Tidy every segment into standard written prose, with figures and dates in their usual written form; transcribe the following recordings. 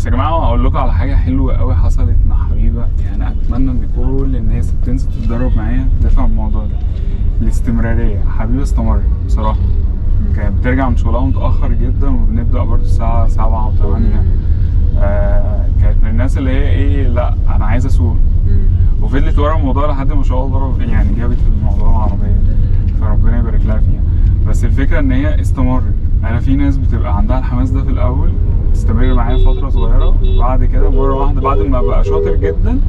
بس يا جماعه اقول لكم على حاجه حلوه قوي حصلت مع حبيبه، يعني اتمنى ان كل الناس بتنزل تتدرب معايا تفهم الموضوع ده. الاستمراريه. حبيبه استمرت بصراحه، كانت بترجع من شغلها متاخر جدا وبنبدا برضه الساعه 7 و8. كانت من الناس اللي هي ايه، لا انا عايزه اسوق، وفضلت ورا الموضوع لحد ما شاء الله يعني جابت الموضوع العربيه، فربنا يبارك لها فيها. بس الفكره ان هي استمرت. انا في ناس بتبقى عندها الحماس ده في الاول، تستمر معايا فتره صغيره، وبعد كده مره واحده بعد ما بقى شاطر جدا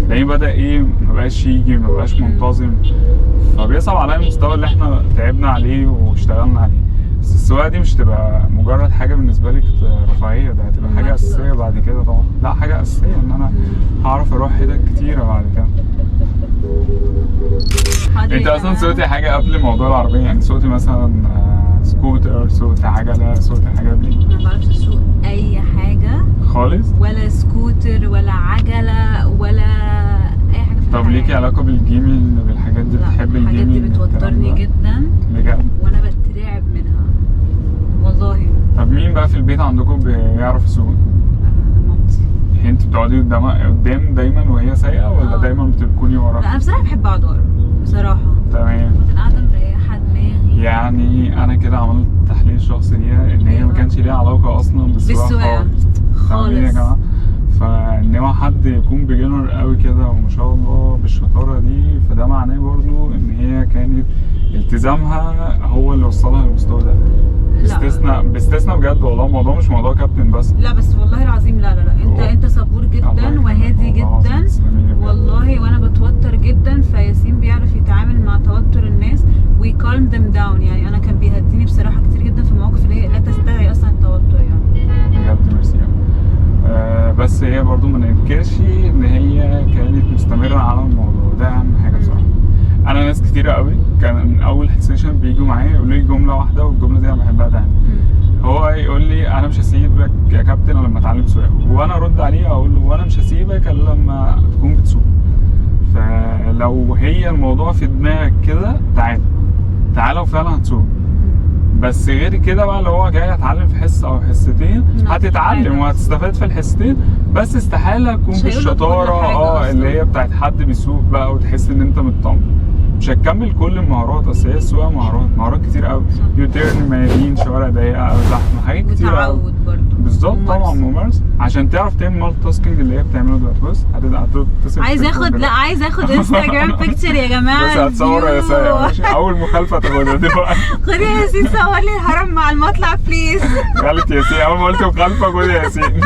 تلاقيه بدا ايه، ما بقاش يجي، ما بقاش منتظم، فبيصعب عليا المستوى اللي احنا تعبنا عليه واشتغلنا عليه. بس السواقه دي مش تبقى مجرد حاجه بالنسبه لك رفاهيه، ده هتبقى حاجه اساسيه بعد كده طبعا. لا حاجه اساسيه ان انا هعرف اروح حتت كتيره بعد كده. انت اصلا سوقتي حاجه قبل موضوع العربيه؟ يعني سوقتي مثلا سكوتر، سوقتي عجله، سوقتي حاجات دي؟ انا ما بعرفش اسوق اي حاجه خالص، ولا سكوتر ولا عجله ولا اي حاجه في طب ليكي علاقه بالجيمنج بالحاجات دي؟ بتحبي الجيمنج؟ الحاجات دي بتوترني جدا بجد، وانا بترعب منها والله. طب مين بقى في البيت عندكم بيعرف يسوق؟ مامتي. انت بتقعدي قدام دايما وهي سايقه، ولا دايما بتكوني ورا؟ لا انا بصراحه بحب اقعد ورا بصراحه. تمام. كنت قاعده مريحه دماغي. يعني انا كده عملت تحليل شخصي ليها ان هي ما كانش ليها علاقه اصلا بالسواقه خالص يا جماعه. فان هو حد يكون بيجنر قوي كده وما شاء الله بالشطاره دي، فده معناه برضو ان هي كانت التزامها هو اللي وصلها للمستوى ده. باستثناء بجد والله، الموضوع مش موضوع كابتن بس. لا بس والله العظيم لا انت صبور جدا وهادي جدا والله، وانا بتوتر جدا، فياسين بيعرف يتعامل مع توتر الناس ويكالم ذم داون. يعني انا كان بيهديني بصراحه كتير جدا في المواقف اللي هي لا تستدعي اصلا التوتر يعني. بجد ميرسي. بس هي برضو ما ننكرش ان هي كانت مستمره على الموضوع ده، اهم حاجه بصراحه. انا ناس كتيره قوي كان اول سيشن بيجوا معايا يقولوا لي جمله واحده، والجمله دي انا بحبها دايما. هو يقول لي انا مش هسيبك يا كابتن الا لما اتعلم سواقه، وانا ارد عليه اقول له وانا مش هسيبك الا لما تكون بتسوق. فلو هي الموضوع في دماغك كده تعالى وفعلا هتسوق. بس غير كده بقى اللي هو جاي اتعلم في حصه او حصتين، هتتعلم وهتستفاد في الحصتين، بس استحاله تكون بالشطاره اللي هي بتاعت حد بيسوق بقى وتحس ان انت مطمن. مش هتكمل كل المهارات، اصل هي السواقه مهارات كتير قوي، يوتيرن، ميادين، شوارع ضيقه او زحمه، حاجات كتير قوي. وتعود برضه بالظبط طبعا، ممارسه عشان تعرف تعمل مالتي تاسكينج اللي هي بتعمله دلوقتي. بص هتتصل، عايز اخد انستجرام بيكتشر يا جماعه، بس هتصور يا سايق اول مخالفه تاخدها دلوقتي. خد يا ياسين صور لي الهرم مع المطلع بليز. قالت ياسين اول ما قلت مخالفه خد يا ياسين.